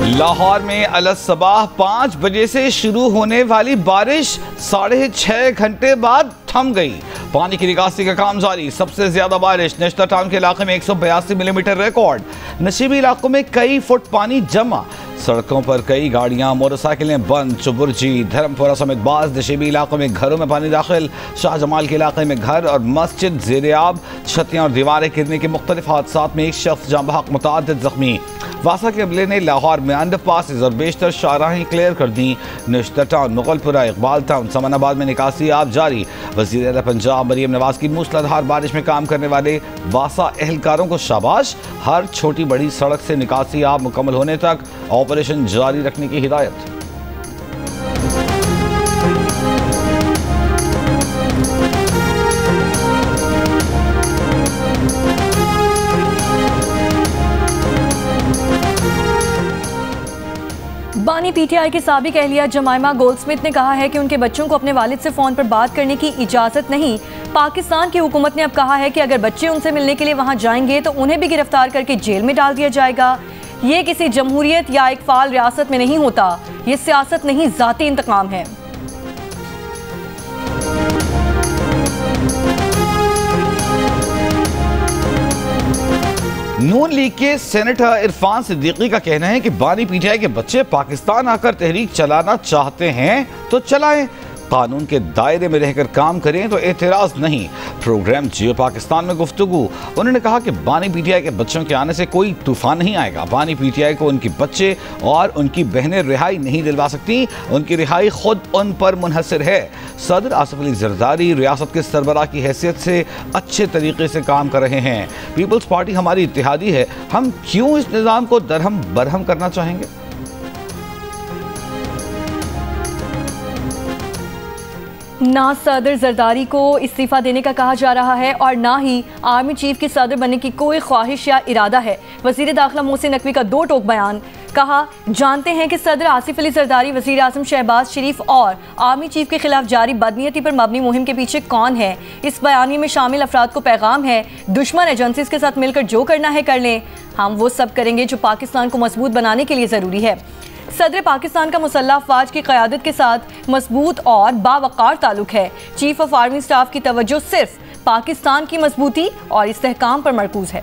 लाहौर में अलसबाह 5 बजे से शुरू होने वाली बारिश 6.5 घंटे बाद थम गई। पानी की निकासी का काम जारी। सबसे ज्यादा बारिश नेशनल टाउन के इलाके में 182 मिलीमीटर रिकॉर्ड। नशीबी इलाकों में कई फुट पानी जमा। सड़कों पर कई गाड़ियां मोटरसाइकिलें बंद। चुबुर्जी धर्मपुरा समेत बाज नशीबी इलाकों में घरों में पानी दाखिल। शाहजमाल के इलाके में घर और मस्जिद ज़ेर-ए-आब। छतियां और दीवारें गिरने के मुख्तलिफ हादसात में एक शख्स जाँ बहक, मुतअद्दिद जख्मी। वासा के अमले ने लाहौर में अंडर पासिस और बेशतर शाहराहें क्लियर कर दी। National town, Mughalpura, Iqbal town, Samanabad में निकासी आप जारी। वज़ीर आला पंजाब मरीम नवाज की मूसलाधार बारिश में काम करने वाले वासा एहलकारों को शाबाश। हर छोटी बड़ी सड़क से निकासी आप मुकम्मल होने तक ऑपरेशन जारी रखने की हिदायत। बानी पीटीआई के साबिक अहलिया जमाइमा गोल्डस्मिथ ने कहा है कि उनके बच्चों को अपने वालिद से फ़ोन पर बात करने की इजाज़त नहीं। पाकिस्तान की हुकूमत ने अब कहा है कि अगर बच्चे उनसे मिलने के लिए वहां जाएंगे तो उन्हें भी गिरफ्तार करके जेल में डाल दिया जाएगा। ये किसी जमहूरियत या एक फाल रियासत में नहीं होता। ये सियासत नहीं, ज़ाती इंतकाम है। नून लीग के सेनेटर इरफान सिद्दीकी का कहना है कि बानी पीटीआई के बच्चे पाकिस्तान आकर तहरीक चलाना चाहते हैं तो चलाएं, कानून के दायरे में रहकर काम करें तो एतराज नहीं। प्रोग्राम जियो पाकिस्तान में गुफ्तगू। उन्होंने कहा कि बानी पीटीआई के बच्चों के आने से कोई तूफान नहीं आएगा। बानी पीटीआई को उनके बच्चे और उनकी बहनें रिहाई नहीं दिलवा सकती। उनकी रिहाई खुद उन पर मुनहसर है। सदर आसिफ अली जरदारी रियासत के सरबराह की हैसियत से अच्छे तरीके से काम कर रहे हैं। पीपल्स पार्टी हमारी इत्तेहादी है। हम क्यों इस निज़ाम को दरहम बरहम करना चाहेंगे? ना सदर जरदारी को इस्तीफा देने का कहा जा रहा है और ना ही आर्मी चीफ की सदर बनने की कोई ख्वाहिश या इरादा है। वज़ीर दाखिला मोहसिन नकवी का 2 टोक बयान। कहा, जानते हैं कि सदर आसिफ अली जरदारी, वज़ीर आज़म शहबाज शरीफ और आर्मी चीफ के खिलाफ जारी बदनीयती पर मबनी मुहिम के पीछे कौन है। इस बयानी में शामिल अफराद को पैगाम है, दुश्मन एजेंसीज के साथ मिलकर जो करना है कर लें। हम वो सब करेंगे जो पाकिस्तान को मजबूत बनाने के लिए ज़रूरी है। सदर पाकिस्तान का मुसल्लह अफवाज की क़यादत के साथ मजबूत और बावकार ताल्लुक है। चीफ ऑफ आर्मी स्टाफ की तवज्जो सिर्फ पाकिस्तान की मजबूती और इस्तेहकाम पर मरकूज है।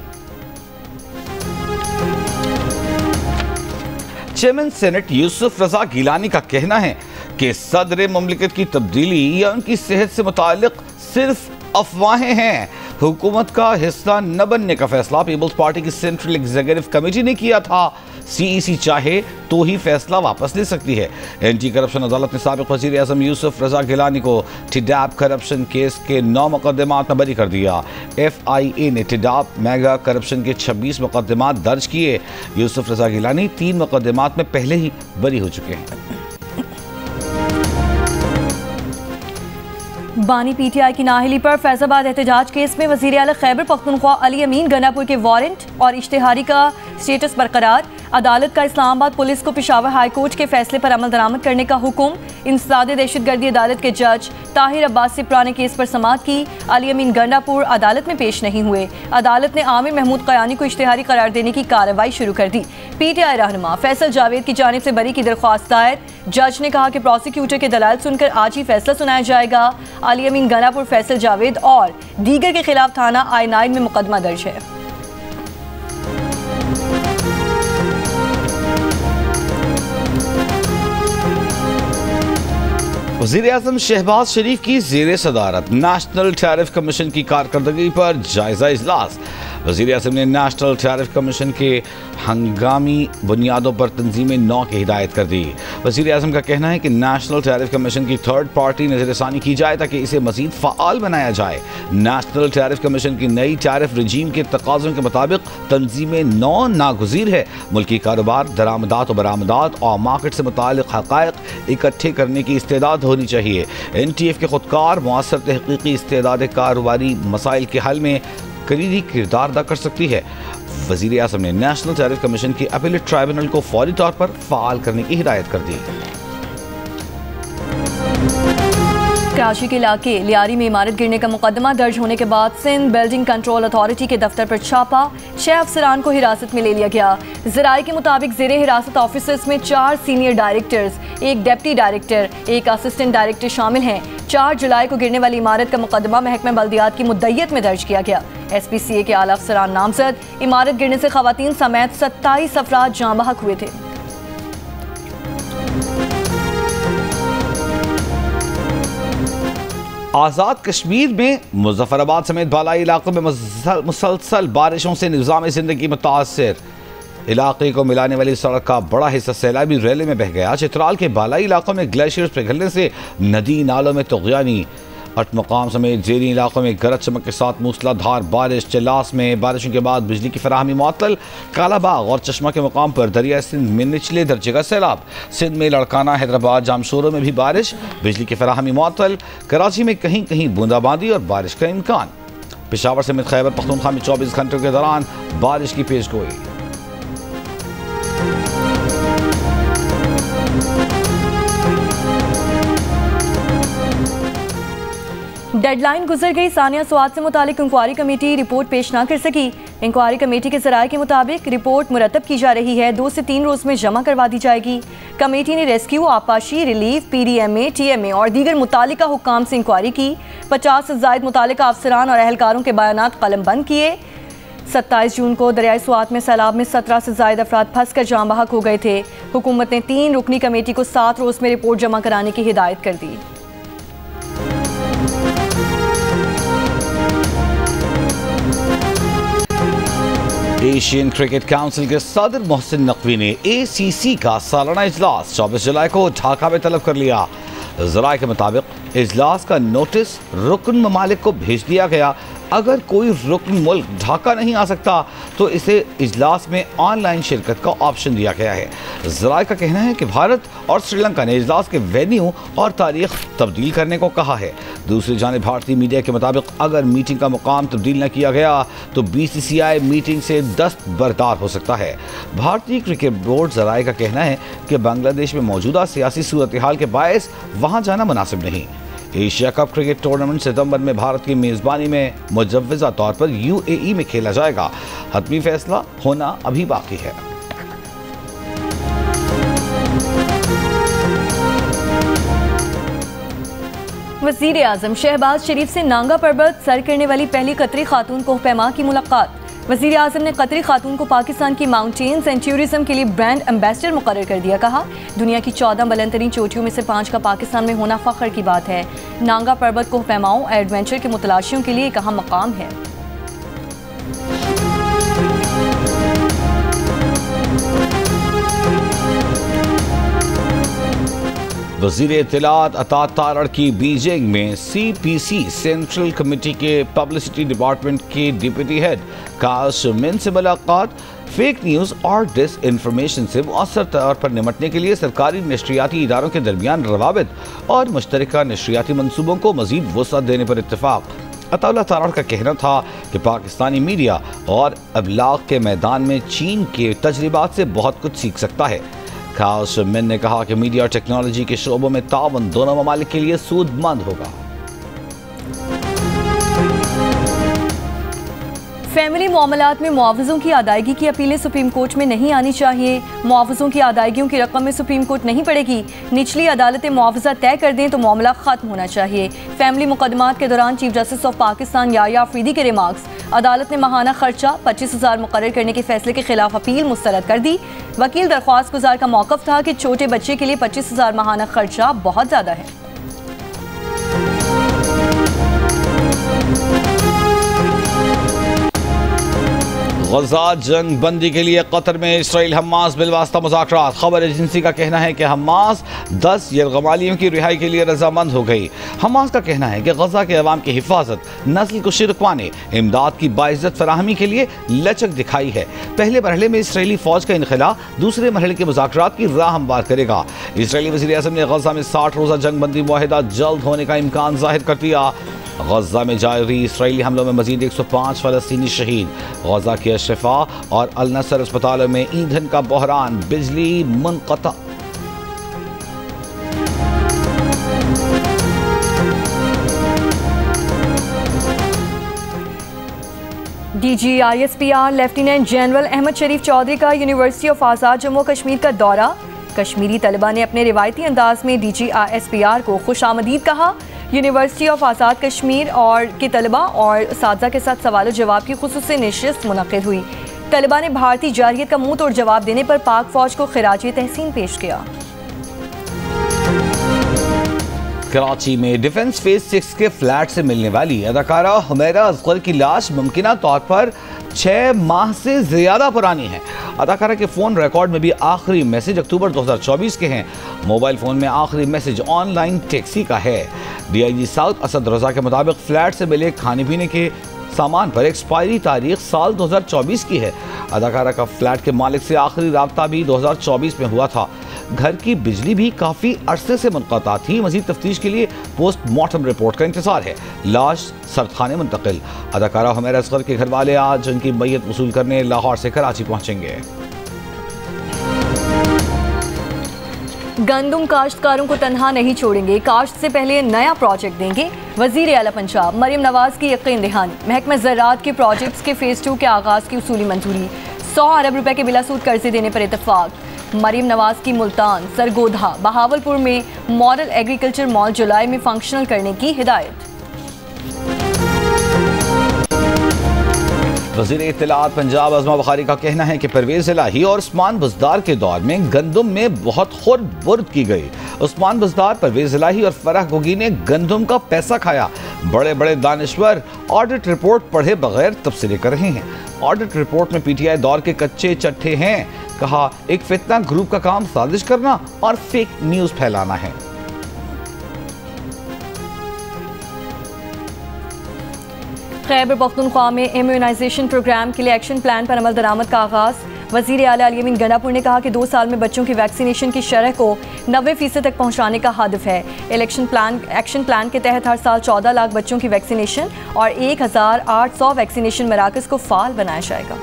चेयरमैन सेनेट यूसुफ रजा गिलानी का कहना है कि सदर मुमलिकत की तब्दीली या उनकी सेहत से मुताल्लिक सिर्फ अफवाहें हैं। हुकूमत का हिस्सा न बनने का फैसला पीपल्स पार्टी की सेंट्रल एग्जीक्यूटिव कमेटी ने किया था। सीईसी चाहे तो ही फैसला वापस ले सकती है। एंटी करप्शन अदालत ने साबिक वज़ीर आज़म यूसुफ रजा गिलानी को टिडाप करप्शन केस के 9 मुकदमात में बरी कर दिया। FIA ने टिडाप मेगा करप्शन के 26 मुकदमात दर्ज किए। यूसुफ रजा गिलानी 3 मुकदमात में पहले ही बरी हो चुके हैं। बानी पीटीआई की नाअहली पर फैजाबाद एहतजाज केस में वज़ीर आला खैबर पख्तूनख्वा अली अमीन गंडापुर के वारंट और इश्तिहारी का स्टेटस बरकरार। अदालत का इस्लामाबाद पुलिस को पेशावर हाई कोर्ट के फैसले पर अमल दरामद करने का हुक्म। इंसदाद दहशतगर्दी अदालत के जज ताहिर अब्बास से पुराने केस पर समाअत की। अली अमीन गंडापुर अदालत में पेश नहीं हुए। अदालत ने आमिर महमूद कयानी को इश्तिहारी करार देने की कार्रवाई शुरू कर दी। पीटीआई रहनुमा फैसल जावेद की जानिब से बरी की दरख्वास्त दायर। जज ने कहा कि प्रोसिक्यूटर के दलाल सुनकर आज ही फैसला सुनाया जाएगा। अली अमीन गंडापुर, फैसल जावेद और दीगर के खिलाफ थाना I-9 में मुकदमा दर्ज है। वज़ीर आज़म शहबाज शरीफ की ज़ेर सदारत नेशनल टैरिफ कमीशन की कारकर्दगी पर जायजा इजलास। वज़ीर आज़म ने नेशनल टैरिफ कमीशन के हंगामी बुनियादों पर तंजीम 9 की हिदायत कर दी। वज़ीर आज़म का कहना है कि नेशनल टैरिफ कमीशन की 3rd पार्टी नज़रसानी की जाए ताकि इसे मज़ीद फ़आल बनाया जाए। नेशनल टैरिफ कमीशन की नई टैरिफ रजीम के तकाज़ों के मुताबिक तंजीम 9 नागुज़ीर है। मुल्की कारोबार, दरामदात और बरामदात और मार्केट से मुताल्लिक़ हक़ाइक़ इकट्ठे करने की इस्तेदाद होनी चाहिए। NTF के खुदकार मुअस्सर तहक़ीक़ी इस्तेदाद कारोबारी मसाइल के हल में कलीदी किरदार अदा कर सकती है। वज़ीर आज़म ने नेशनल टैरिफ कमीशन की अपीलेट ट्राइब्यूनल को फौरी तौर पर फ़आल करने की हिदायत कर दी। कराची के इलाके लियारी में इमारत गिरने का मुकदमा दर्ज होने के बाद सिंध बिल्डिंग कंट्रोल अथॉरिटी के दफ्तर पर छापा, 6 अफसरान को हिरासत में ले लिया गया। ज़राए के मुताबिक ज़ेरे हिरासत ऑफिसर्स में 4 senior directors, 1 deputy director, 1 assistant director शामिल हैं। 4 जुलाई को गिरने वाली इमारत का मुकदमा महकमा बल्दियात की मुद्दइयत में दर्ज किया गया। SPCA के आला अफसरान नामजद। इमारत गिरने से खवातीन समेत 27 अफराद जाँ बहक हुए थे। आज़ाद कश्मीर में मुजफ्फराबाद समेत बालाई इलाकों में मुसलसल बारिशों से निज़ाम ज़िंदगी मुतासर। इलाके को मिलाने वाली सड़क का बड़ा हिस्सा सैलाबी रैली में बह गया। चित्राल के बालाई इलाकों में ग्लेशियर्स पिघलने से नदी नालों में तुग़यानी। अटमकाम समेत ज़ेरी इलाकों में गरज चमक के साथ मूसलाधार बारिश। चिल्लास में बारिशों के बाद बिजली की फराहमी मुअत्तल। कालाबाग और चश्मा के मुकाम पर दरिया सिंध में निचले दर्जे का सैलाब। सिंध में लड़काना, हैदराबाद, जामशोरों में भी बारिश, बिजली की फराहमी मुअत्तल। कराची में कहीं कहीं बूंदाबांदी और बारिश का इम्कान। पेशावर समेत खैबर पख्तूनख्वा में 24 घंटों के दौरान बारिश की पेशगोई। डेडलाइन गुजर गई, सानिया स्वाद से मुतालिक इंक्वायरी कमेटी रिपोर्ट पेश ना कर सकी। इंक्वायरी कमेटी के ज़राए के मुताबिक रिपोर्ट मुरतब की जा रही है, 2 से 3 रोज़ में जमा करवा दी जाएगी। कमेटी ने रेस्क्यू, आपाशी, रिलीफ, PDMA, TMA और दीगर मुतालिका हुक्काम से इंक्वायरी की। 50 से ज़ायद मुतालिका अफसरान और अहलकारों के बयानात कलम बंद किए। 27 जून को दरियाई स्वात में सैलाब में 17 से ज़ायद अफराद फंस कर जाँ बहक हो गए थे। हुकूमत ने 3 रुकनी कमेटी को 7 रोज़ में रिपोर्ट जमा कराने की हिदायत कर दी। एशियन क्रिकेट काउंसिल के सदर मोहसिन नकवी ने ACC का सालाना इजलास 24 जुलाई को ढाका में तलब कर लिया। ज़राए के मुताबिक इजलास का नोटिस रुकन ममालिक को भेज दिया गया। अगर कोई रुकन मुल्क ढाका नहीं आ सकता तो इसे इजलास में ऑनलाइन शिरकत का ऑप्शन दिया गया है। ज़राए का कहना है कि भारत और श्रीलंका ने इजलास के वेन्यू और तारीख तब्दील करने को कहा है। दूसरी जानिब भारतीय मीडिया के मुताबिक अगर मीटिंग का मुकाम तब्दील न किया गया तो BCCI मीटिंग से दस्तबरदार हो सकता है। भारतीय क्रिकेट बोर्ड ज़राए का कहना है कि बांग्लादेश में मौजूदा सियासी सूरत हाल के बायस वहाँ जाना मुनासिब नहीं। एशिया कप क्रिकेट टूर्नामेंट सितंबर में भारत की मेज़बानी में मुजव्वज़ा तौर पर UAE में खेला जाएगा। हतमी फैसला होना अभी बाकी है। वज़ीर आज़म शहबाज शरीफ से नांगा पर्वत सर करने वाली पहली कतरी खातून कोहपैमा की मुलाकात। वज़ीर आज़म ने कतरी खातून को पाकिस्तान की माउंटेन्स एंड टूरिज्म के लिए ब्रांड एम्बेसडर मुकर्रर कर दिया। कहा, दुनिया की 14 बुलंद तरीन चोटियों में से 5 का पाकिस्तान में होना फ़ख्र की बात है। नांगा पर्वत कोहपैमाओं और एडवेंचर के मुतलाशियों के लिए एक अहम मकाम है। वज़ीर इत्तलात अता तारड़ की बीजिंग में CPC सेंट्रल कमेटी के पब्लिसिटी डिपार्टमेंट के डिप्टी हेड काश मिन से मुलाकात। फेक न्यूज़ और डिस इन्फॉर्मेशन से मौसर तौर पर निमटने के लिए सरकारी नशरियाती इदारों के दरमियान रवाबित और मुश्तरका नशरियाती मनसूबों को मज़ीद वुसअत देने पर इत्तफाक। अता तारड़ का कहना था कि पाकिस्तानी मीडिया और अबलाग के मैदान में चीन के तजर्बात से बहुत कुछ सीख सकता है। खास मिन ने कहा कि मीडिया और टेक्नोलॉजी के शोबों में तावन दोनों ममालिक के लिए सूदमंद होगा। फैमिली मामलात में मुआवज़ों की अदायगी की अपीलें सुप्रीम कोर्ट में नहीं आनी चाहिए। मुआवज़ों की अदायगियों की रकम में सुप्रीम कोर्ट नहीं पड़ेगी। निचली अदालतें मुआवजा तय कर दें तो मामला ख़त्म होना चाहिए। फैमिली मुकदमात के दौरान chief justice of Pakistan Yahya Afridi के रिमार्क्स। अदालत ने माहाना खर्चा 25,000 मुकर्रर करने के फैसले के खिलाफ अपील मुस्तरद कर दी। वकील दरख्वास्त गुजार का मौक़िफ़ था कि छोटे बच्चे के लिए 25,000 माहाना खर्चा बहुत ज़्यादा है। गजा जंग बंदी के लिए कतर में इसराइल हमास बिलवास्ता मुज़ाकरात। खबर एजेंसी का कहना है कि हमास 10 यरगमालियों की रिहाई के लिए रजामंद हो गई। हमास का कहना है कि गजा के अवाम की हिफाजत, नस्ल कुशी रुकवाने, इमदाद की बाइज्जत फराहमी के लिए लचक दिखाई है। पहले मरहले में इसराइली फौज का इनखला दूसरे मरहले के मुज़ाकरात की राह हमवार करेगा। इसराइली वज़ीर आज़म ने गजा में 60 रोज़ा जंग बंदी मुआहिदा जल्द होने का इम्कान जाहिर कर दिया। गजा में जारी इसराइली हमलों में मजीद 105 फ़लस्तीनी शहीद। गजा के अशफा और अल नसर अस्पतालों में ईंधन का बहरान, बिजली मुनक़ता। DGRSPR लेफ्टिनेंट जनरल अहमद शरीफ चौधरी का यूनिवर्सिटी ऑफ आज़ाद जम्मू कश्मीर का दौरा। कश्मीरी तलबा ने अपने रिवायती अंदाज में DGRSPR को खुशामदीद कहा। यूनिवर्सिटी ऑफ आज़ाद कश्मीर और के तलबा और उस्तादा के साथ सवाल जवाब की खुसूसी नशिस्त मुनक़िद हुई। तलबा ने भारतीय जारहियत का मुंह तोड़ जवाब देने पर पाक फौज को खिराजी तहसीन पेश किया। कराची में डिफेंस फेज 6 के फ्लैट से मिलने वाली अदाकारा हुमैरा असगर की लाश मुमकिना तौर पर 6 माह से ज्यादा पुरानी है। अदाकारा के फोन रिकॉर्ड में भी आखिरी मैसेज अक्टूबर 2024 के हैं। मोबाइल फोन में आखिरी मैसेज ऑनलाइन टैक्सी का है। DIG साउथ असद रजा के मुताबिक फ्लैट से मिले खाने पीने के सामान पर एक्सपायरी तारीख साल 2024 की है। अदाकारा का फ्लैट के मालिक से आखिरी राब्ता भी 2024 में हुआ था। घर की बिजली भी काफी अरसे से मुनक़ता थी। मजीद तफ्तीश के लिए पोस्टमार्टम रिपोर्ट का इंतजार है। लाश सरखाने मुंतकिल। अदाकारा हुमैरा असगर के घर वाले आज उनकी मैयत वसूल करने लाहौर से कराची पहुंचेंगे। गंदुम काश्तकारों को तनहा नहीं छोड़ेंगे, काश्त से पहले नया प्रोजेक्ट देंगे। वजीर आला पंजाब मरियम नवाज की यकीन दहानी। महकमा ज़राअत के प्रोजेक्ट्स के फेज़ 2 के आगाज़ की उसूली मंजूरी। 100 अरब रुपए के बिलासूद कर्जे देने पर इतफाक। मरियम नवाज की मुल्तान, सरगोधा, बहावलपुर में मॉडल एग्रीकल्चर मॉल जुलाई में फंक्शनल करने की हिदायत। वज़ीर इत्तलाआत पंजाब अज़मा बुखारी का कहना है कि परवेज़ इलाही और उस्मान बुज़दार के दौर में गंदुम में बहुत खुर्द-बुर्द की गई। उस्मान बुज़दार, परवेज़ इलाही और फराह गोगी ने गंदुम का पैसा खाया। बड़े बड़े दानिश्वर ऑडिट रिपोर्ट पढ़े बगैर तबसरे कर रहे हैं। ऑडिट रिपोर्ट में PTI दौर के कच्चे चट्टे हैं। कहा, एक फितना ग्रुप का काम साजिश करना और फेक न्यूज़ फैलाना है। खैबर पख्तूनख्वा में इम्यूनाइजेशन प्रोग्राम के लिए एक्शन प्लान पर अमल दरामद का आगाज़। वज़ीर आला अली अमीन गंडापुर ने कहा कि 2 साल में बच्चों की वैक्सीनेशन की शरह को 90% तक पहुँचाने का हदफ है। एक्शन प्लान के तहत हर साल 14 लाख बच्चों की वैक्सीनेशन और 1800 वैक्सीनेशन मराकज़ को फ़ाल बनाया जाएगा।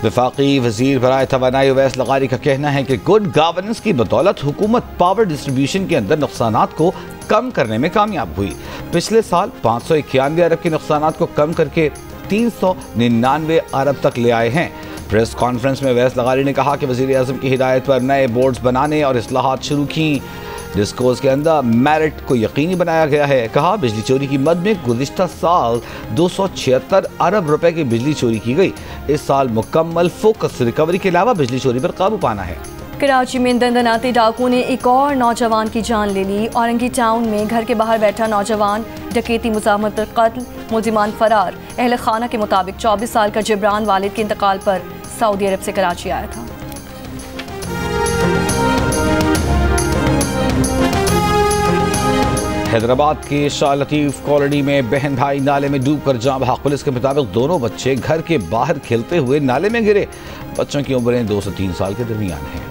वफाकी वज़ीर बराए तवानाई उवैस लगारी का कहना है कि गुड गवर्नेंस की बदौलत हुकूमत पावर डिस्ट्रीब्यूशन के अंदर नुकसानात को कम करने में कामयाब हुई। पिछले साल 591 अरब के नुकसानात को कम करके 399 अरब तक ले आए हैं। प्रेस कॉन्फ्रेंस में उवैस लगारी ने कहा कि वज़ीर आज़म की हिदायत पर नए बोर्ड्स बनाने और इस्लाहात शुरू की। डिस्कोर्स के अंदर मेरिट को यकीनी बनाया गया है। कहा, बिजली चोरी की मद में गुज़िश्ता साल 276 अरब रुपए की बिजली चोरी की गई। इस साल मुकम्मल फोकस रिकवरी के अलावा बिजली चोरी पर काबू पाना है। कराची में दंदनाते डाकुओं ने एक और नौजवान की जान ले ली। औरंगी टाउन में घर के बाहर बैठा नौजवान डकैती मुज़ाहमत पर कत्ल, मुलजिमान फरार। अहल खाना के मुताबिक 24 साल का जिब्रान वालिद के इंतकाल पर सऊदी अरब से कराची आया था। हैदराबाद के शाह लतीफ़ कॉलोनी में बहन भाई नाले में डूबकर जान बहक। पुलिस के मुताबिक दोनों बच्चे घर के बाहर खेलते हुए नाले में गिरे। बच्चों की उम्रें 2 से 3 साल के दरमियान हैं।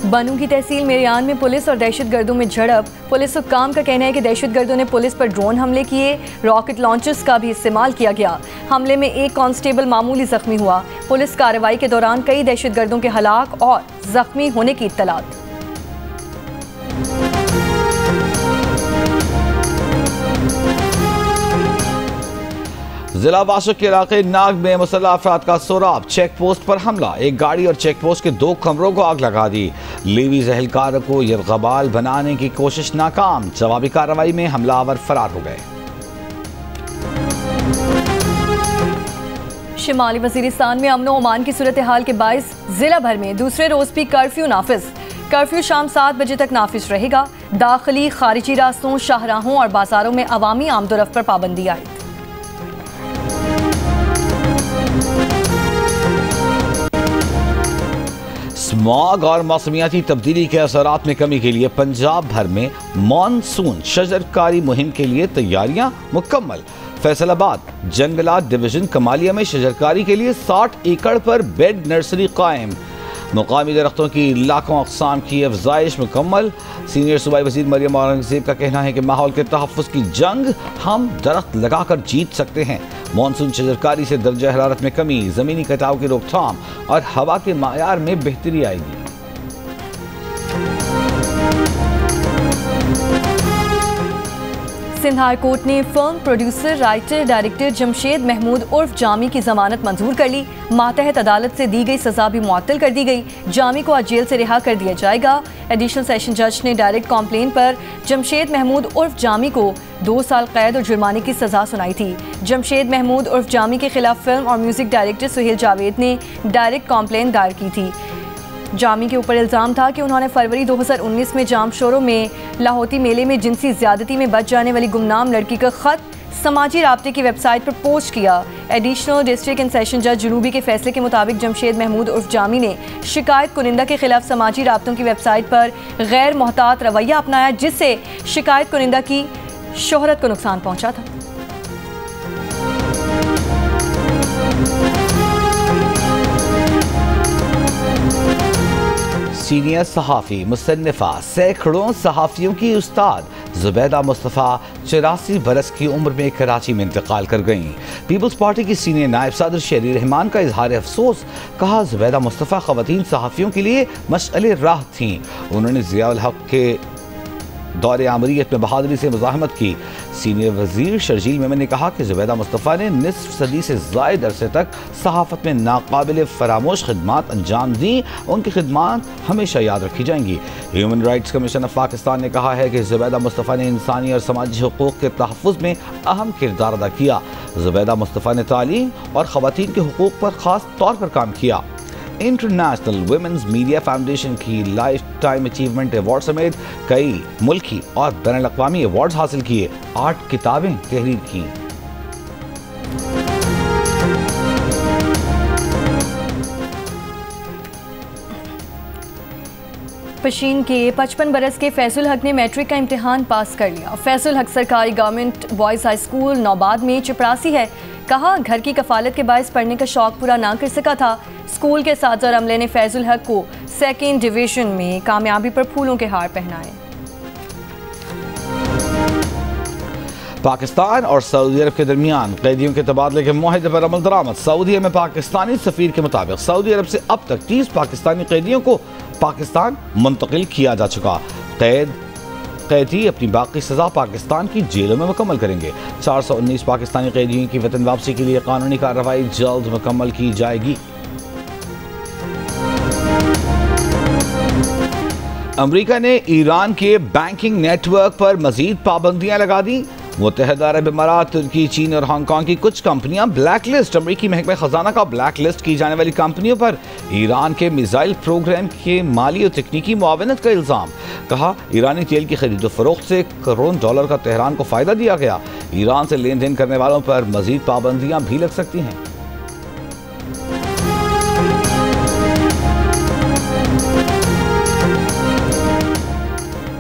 बनू की तहसील मेरियान में पुलिस और दहशतगर्दों में झड़प। पुलिस हुक्काम का कहना है कि दहशतगर्दों ने पुलिस पर ड्रोन हमले किए, रॉकेट लॉन्चर्स का भी इस्तेमाल किया गया। हमले में एक कांस्टेबल मामूली जख्मी हुआ। पुलिस कार्रवाई के दौरान कई दहशतगर्दों के हलाक और जख्मी होने की इत्तलात। जिला बाशक के इलाके नाग में मुसल्लह अफराद का सोराब। चेक पोस्ट पर हमला। एक गाड़ी और चेक पोस्ट के 2 कमरों को आग लगा दी। लीवीज एहलकार को यरगबाल बनाने की कोशिश नाकाम। जवाबी कार्रवाई में हमलावर फरार हो गए। शिमाली वजीरिस्तान में अमन ओमान की सूरत हाल के बाइस जिला भर में दूसरे रोज भी कर्फ्यू नाफिज। कर्फ्यू शाम 7 बजे तक नाफिज रहेगा। दाखिली खारिजी रास्तों, शाहराहों और बाजारों में अवामी आमदोरफ्त पर पाबंदी आयद। स्मॉग और मौसमियाती तब्दीली के असरात में कमी के लिए पंजाब भर में मानसून शजरकारी मुहिम के लिए तैयारियां मुकम्मल। फैसलाबाद जंगलात डिवीजन कमालिया में शजरकारी के लिए 60 एकड़ पर बेड नर्सरी कायम। मुकामी दरख्तों की लाखों अक़साम की अफजाइश मुकम्मल। सीनियर सूबाई वज़ीर मरियम औरंगज़ेब का कहना है कि माहौल के तहफ़्फ़ुज़ की जंग हम दरख्त लगाकर जीत सकते हैं। मानसून शजरकारी से दर्जा हरारत में कमी, ज़मीनी कटाव की रोकथाम और हवा के मायार में बेहतरी आएगी। सिंध हाई कोर्ट ने film producer, writer, director Jamshed Mahmood उर्फ जामी की जमानत मंजूर कर ली। मातहत अदालत से दी गई सजा भी मुअत्तल कर दी गई। जामी को आज जेल से रिहा कर दिया जाएगा। एडिशनल सेशन जज ने डायरेक्ट कॉम्प्लेन पर जमशेद महमूद उर्फ जामी को 2 साल कैद और जुर्माने की सजा सुनाई थी। जमशेद महमूद उर्फ जामी के खिलाफ फिल्म और म्यूजिक डायरेक्टर सुहेल जावेद ने डायरेक्ट कॉम्प्लेन दायर की थी। जामी के ऊपर इल्ज़ाम था कि उन्होंने फरवरी 2019 में जाम शोरों में लाहौती मेले में जिनसी ज़्यादती में बच जाने वाली गुमनाम लड़की का ख़त समाजी राब्ते की वेबसाइट पर पोस्ट किया। एडिशनल डिस्ट्रिक्ट एंड सेशन जज जुनूबी के फैसले के मुताबिक जमशेद महमूद उर्फ जामी ने शिकायत कुनिंदा के खिलाफ समाजी राब्तों की वेबसाइट पर गैर मोहतात रवैया अपनाया, जिससे शिकायत कुनिंदा की शोहरत को नुकसान पहुँचा था। सीनियर सहाफ़ी मुसन्निफ़ा, सैकड़ों सहाफ़ियों की उस्ताद ज़ुबैदा मुस्तफ़ा 84 बरस की उम्र में कराची में इंतकाल कर गईं। पीपल्स पार्टी की सीनियर नायब सदर शेरी रहमान का इजहार अफसोस। कहा, ज़ुबैदा मुस्तफ़ा ख़वातीन सहाफ़ियों के लिए मशअल राह थीं। उन्होंने ज़ियाउल हक़ के दौरे आमरीत में बहादुरी से मुज़ाहमत की। सीनियर वज़ीर शर्जील मेमन ने कहा कि ज़ुबैदा मुस्तफ़ा ने निस्फ सदी से ज़ायद अरसे तक सहाफ़त में नाकाबिल फरामोश खिदमात अंजाम दी। उनकी खिदमात हमेशा याद रखी जाएंगी। Human rights commission of Pakistan ने कहा है कि ज़ुबैदा मुस्तफ़ा ने इंसानी और समाजी हुकूक़ के तहफ़्फ़ुज़ में अहम किरदार अदा किया। ज़ुबैदा मुस्तफ़ा ने तालीम और ख़वातीन के हुकूक़ पर ख़ास तौर पर काम किया। इंटरनेशनल वुमेन्स मीडिया फाउंडेशन की लाइफ टाइम अचीवमेंट अवार्ड समेत कई मुल्की और बैनुल-अक़वामी अवार्ड्स हासिल किए। 8 किताबें तहरीर की। पशीन के 55 बरस के फैजुल हक ने मैट्रिक का इम्तिहान पास कर लिया। फैजुल हक सरकारी गवर्नमेंट बॉयज़ हाई स्कूल नौबाद में चपरासी है। कहा, घर की कफालत के बायस पढ़ने का शौक पूरा ना कर सका था। स्कूल के साथी और अमले ने फैजुल हक को 2nd डिवीज़न में कामयाबी पर फूलों के हार पहनाए। पाकिस्तान और सऊदी अरब के दरमियान कैदियों के तबादले के मुआहदे पर अमल दरामद। सऊदी में पाकिस्तानी सफीर के मुताबिक सऊदी अरब से अब तक 30 पाकिस्तानी कैदियों को पाकिस्तान मुंतकिल किया जा चुका। कैदी अपनी बाकी सजा पाकिस्तान की जेलों में मुकम्मल करेंगे। 419 पाकिस्तानी कैदियों की वतन वापसी के लिए कानूनी कार्रवाई जल्द मुकम्मल की जाएगी। अमेरिका ने ईरान के बैंकिंग नेटवर्क पर मजीद पाबंदियां लगा दी। मुत्तहिदा अरब इमारात, तुर्की, चीन और हांगकांग की कुछ कंपनियां ब्लैक लिस्ट। अमरीकी महकमा खजाना का ब्लैक लिस्ट की जाने वाली कंपनियों पर ईरान के मिसाइल प्रोग्राम के माली और तकनीकी मुआवनत का इल्ज़ाम। कहा, ईरानी तेल की खरीदो फरोख्त से करोड़ों डॉलर का तेहरान को फ़ायदा दिया गया। ईरान से लेन देन करने वालों पर मजीद पाबंदियां भी लग सकती हैं।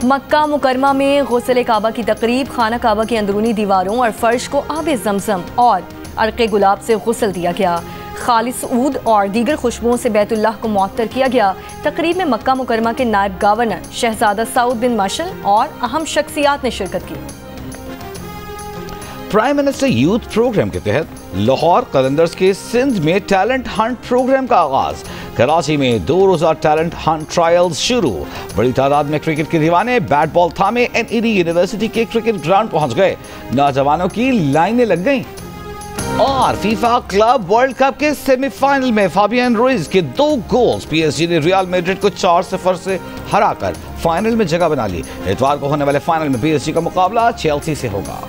मक्का मुकरमा में गुस्ल काबा की तकरीब। खाना काबा की अंदरूनी दीवारों और फर्श को आब जमजम और अर्क़े गुलाब से गुस्ल दिया गया। खालिस ऊद और दीगर खुशबुओं से बैतुल्लाह को मुअत्तर किया गया। तकरीब में मक्का मुकरमा के नायब गवर्नर शहजादा सऊद बिन मशल और अहम शख्सियात ने शिरकत की। प्राइम मिनिस्टर यूथ प्रोग्राम के तहत लाहौर कलंदर्स के सिंध में टैलेंट हंट प्रोग्राम का आगाज। कराची में 2 रोज़ा टैलेंट हंट ट्रायल्स शुरू। बड़ी तादाद में क्रिकेट के दीवाने बैट बॉल थामे NED यूनिवर्सिटी के क्रिकेट ग्राउंड पहुंच गए। नौजवानों की लाइनें लग गईं। और फीफा क्लब वर्ल्ड कप के सेमीफाइनल में फाबियन रुइज के 2 गोल्स। PSG ने रियल मैड्रिड को 4-0 से हराकर फाइनल में जगह बना ली। इतवार को होने वाले फाइनल में PSG का मुकाबला चेल्सी से होगा।